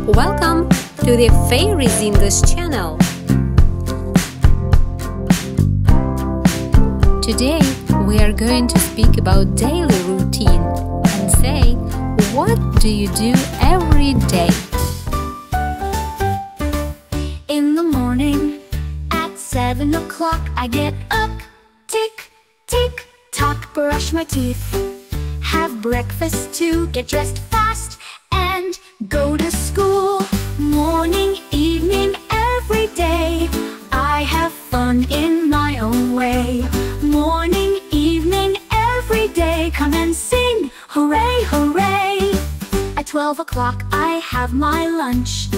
Welcome to the Fairies English channel. Today we are going to speak about daily routine and say, what do you do every day? In the morning, at 7 o'clock I get up. Tick, tick, tock, brush my teeth. Have breakfast to get dressed fast and go to school. Morning, evening, every day I have fun in my own way. Morning, evening, every day come and sing, hooray, hooray. At 12 o'clock I have my lunch.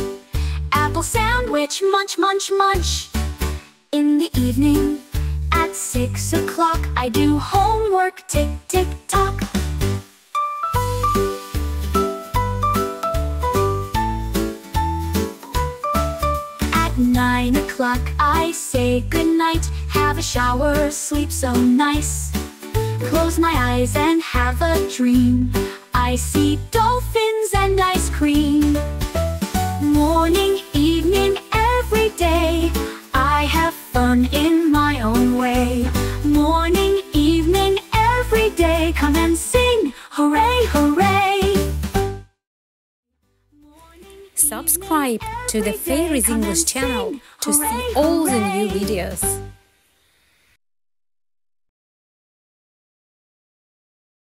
Apple sandwich, munch, munch, munch. In the evening, at 6 o'clock I do homework, tick, tick, tock. At 9 o'clock I say goodnight, have a shower, sleep so nice. Close my eyes and have a dream. I see dolphins and ice cream. Morning, evening, every day I have fun in my own way. Morning, evening, every day come and sing, hooray, hooray. Subscribe to the Fairies English channel to see all the new videos.